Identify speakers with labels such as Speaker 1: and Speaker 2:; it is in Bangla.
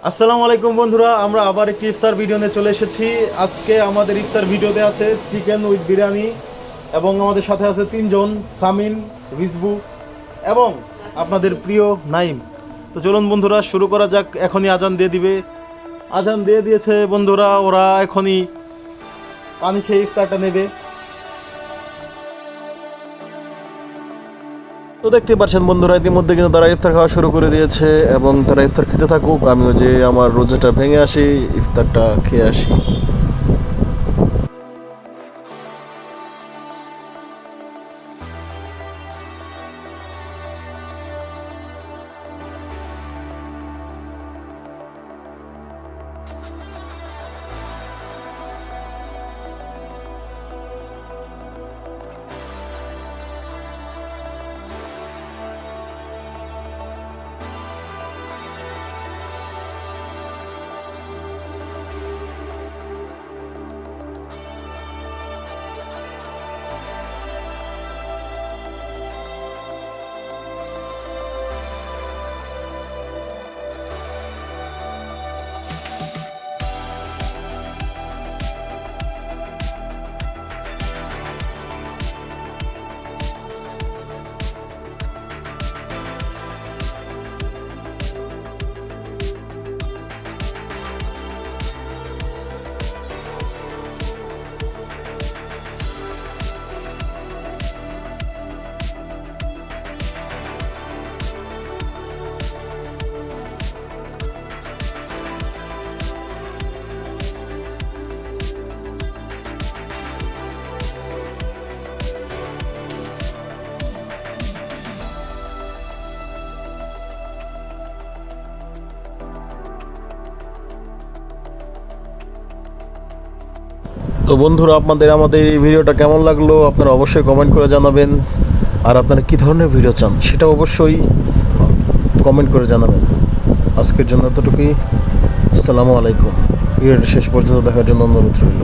Speaker 1: আসসালামু আলাইকুম বন্ধুরা, আমরা আবার একটি ইফতার ভিডিও নিয়ে চলে এসেছি। আজকে আমাদের ইফতার ভিডিওতে আছে চিকেন উইথ বিরিয়ানি এবং আমাদের সাথে আছে তিনজন, সামিন, রিজবু এবং আপনাদের প্রিয় নাইম। তো চলুন বন্ধুরা শুরু করা যাক। এখনই আজান দিয়ে দিবে, আজান দিয়ে দিয়েছে বন্ধুরা। ওরা এখনই পানি খেয়ে ইফতারটা নেবে। তো দেখতে পাচ্ছেন বন্ধুরা, ইতিমধ্যে কিন্তু তারা ইফতার খাওয়া শুরু করে দিয়েছে এবং তারা ইফতার খেতে থাকুক। আমিও যে আমার রোজাটা ভেঙে আসি, ইফতারটা খেয়ে আসি। তো বন্ধুরা, আমাদের এই ভিডিওটা কেমন লাগলো আপনারা অবশ্যই কমেন্ট করে জানাবেন। আর আপনারা কী ধরনের ভিডিও চান সেটা অবশ্যই কমেন্ট করে জানাবেন। আজকের জন্য এতটুকুই। আসসালামু আলাইকুম। ভিডিওটা শেষ পর্যন্ত দেখার জন্য অনুরোধ রইল।